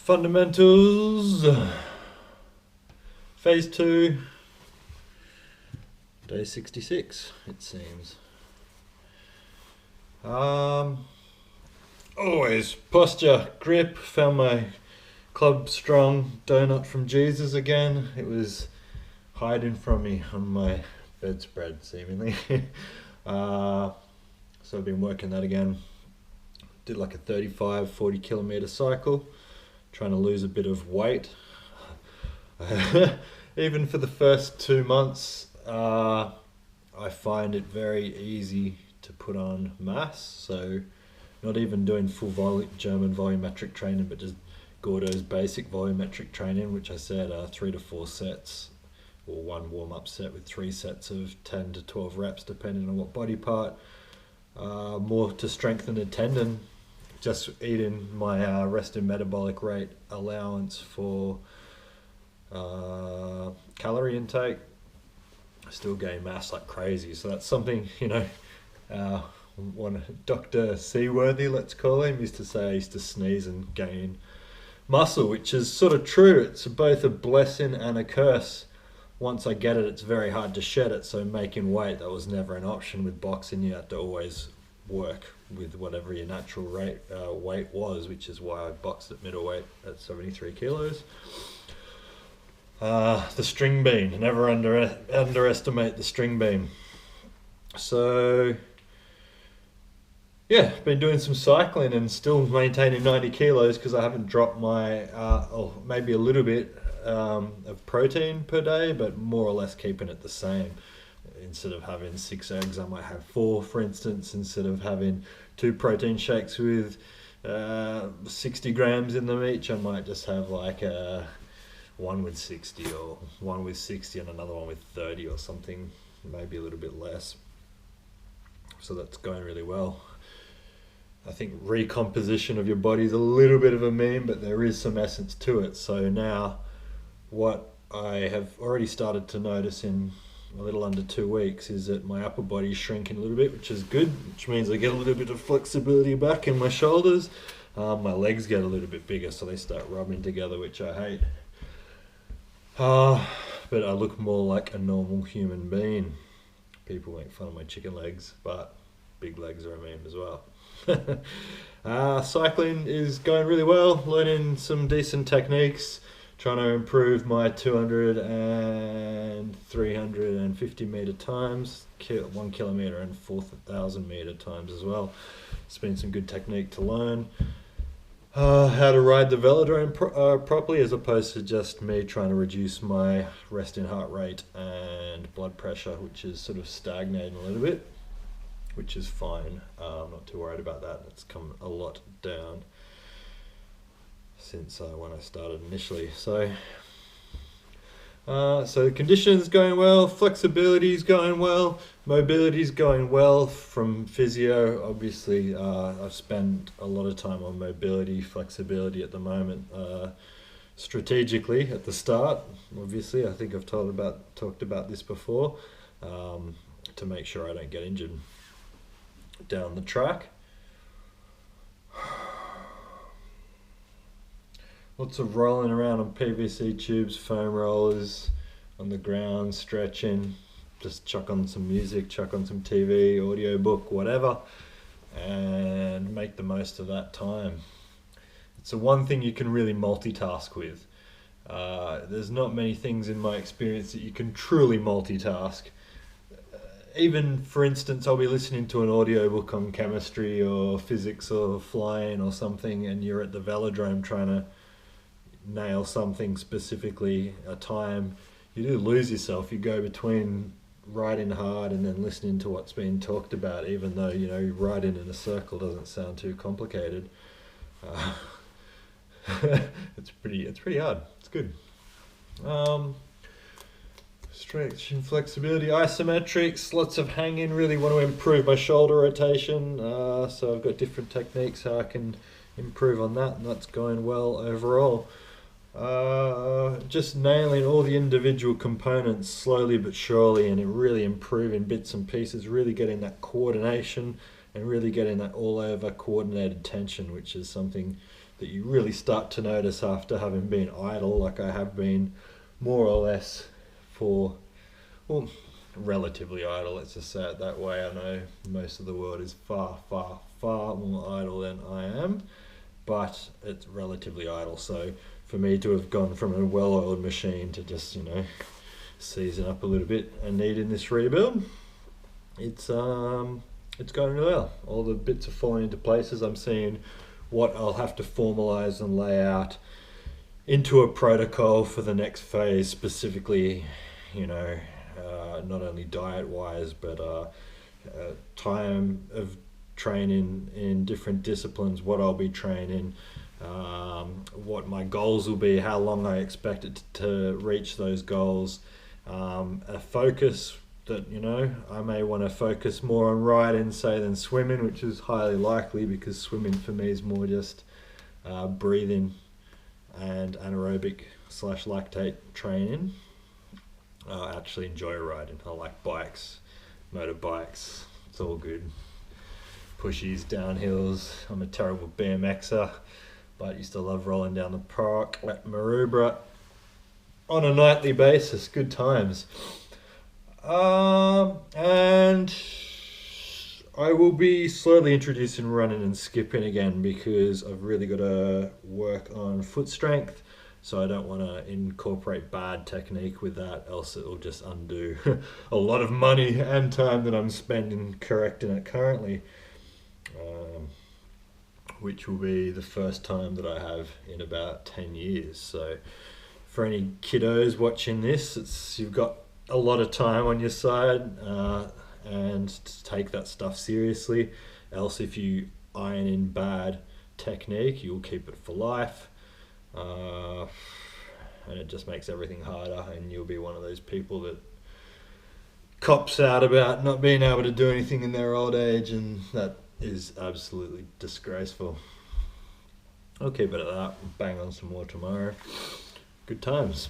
Fundamentals, phase 2, day 66 it seems. Always posture, grip, found my Club Strong donut from Jesus again. It was hiding from me on my bedspread seemingly. So I've been working that again. Did like a 35-40 kilometer cycle, trying to lose a bit of weight. Even for the first 2 months, I find it very easy to put on mass. So not even doing full German volumetric training, but just Gordo's basic volumetric training, which I said 3 to 4 sets, or one warm-up set with 3 sets of 10 to 12 reps depending on what body part. More to strengthen the tendon. Just eating my resting metabolic rate allowance for calorie intake. I still gain mass like crazy, so that's something, one Dr. Seaworthy, let's call him, used to say I used to sneeze and gain muscle, which is sort of true. It's both a blessing and a curse. Once I get it, it's very hard to shed it, so making weight, that was never an option. With boxing, you had to always work with whatever your natural weight was, which is why I boxed at middleweight at 73 kilos. The string bean, never underestimate the string bean. So yeah, been doing some cycling and still maintaining 90 kilos because I haven't dropped my, or maybe a little bit of protein per day, but more or less keeping it the same. Instead of having 6 eggs, I might have 4, for instance. Instead of having 2 protein shakes with 60 grams in them each, I might just have like one with 60 or one with 60 and another one with 30 or something, maybe a little bit less. So that's going really well. I think recomposition of your body is a little bit of a meme, but there is some essence to it. So now what I have already started to notice in a little under 2 weeks is that my upper body is shrinking a little bit, which is good, which means I get a little bit of flexibility back in my shoulders. My legs get a little bit bigger, so they start rubbing together, which I hate. But I look more like a normal human being. People make fun of my chicken legs, but big legs are a meme as well. Cycling is going really well, learning some decent techniques, trying to improve my 200 and 350 meter times, 1 kilometer and 4,000 meter times as well. It's been some good technique to learn. How to ride the velodrome properly, as opposed to just me trying to reduce my resting heart rate and blood pressure, which is sort of stagnating a little bit, which is fine. I'm not too worried about that. It's come a lot down since when I started initially. So the condition's going well, flexibility's going well, mobility's going well from physio. Obviously, I've spent a lot of time on mobility, flexibility at the moment. Strategically at the start, obviously, I think I've talked about this before, to make sure I don't get injured down the track. Lots of rolling around on PVC tubes, foam rollers, on the ground, stretching, just chuck on some music, chuck on some TV, audiobook, whatever, and make the most of that time. It's the one thing you can really multitask with. There's not many things in my experience that you can truly multitask. Even, for instance, I'll be listening to an audiobook on chemistry or physics or flying or something, and you're at the velodrome trying to nail something specifically, a time. You do lose yourself. You go between riding hard and then listening to what's being talked about, even though, riding in a circle doesn't sound too complicated. It's pretty hard. It's good. Stretch and flexibility, isometrics, lots of hanging. Really want to improve my shoulder rotation, so I've got different techniques how I can improve on that, and that's going well overall. Just nailing all the individual components slowly but surely, and really improving bits and pieces, really getting that coordination and really getting that all over coordinated tension, which is something that you really start to notice after having been idle, like I have been more or less for, well, relatively idle, let's just say it that way. I know most of the world is far, far, far more idle than I am, but it's relatively idle. So for me to have gone from a well-oiled machine to just, season up a little bit and needing this rebuild, it's going really well. All the bits are falling into places. I'm seeing what I'll have to formalize and lay out into a protocol for the next phase, specifically, not only diet wise, but time of training in different disciplines, what I'll be training, what my goals will be, how long I expect it to reach those goals, a focus that, I may want to focus more on riding, say, than swimming, which is highly likely because swimming for me is more just breathing and anaerobic / lactate training. I actually enjoy riding. I like bikes, motorbikes. It's all good. Pushies, downhills. I'm a terrible BMXer, but used to love rolling down the park at Maroubra on a nightly basis. Good times. And I will be slowly introducing running and skipping again because I've really got to work on foot strength. So I don't want to incorporate bad technique with that, else it will just undo a lot of money and time that I'm spending correcting it currently, which will be the first time that I have in about 10 years. So for any kiddos watching this, you've got a lot of time on your side, and to take that stuff seriously. Else if you iron in bad technique, you'll keep it for life. And it just makes everything harder, and you'll be one of those people that cops out about not being able to do anything in their old age, and that is absolutely disgraceful. I'll keep it at that. Bang on some more tomorrow. Good times.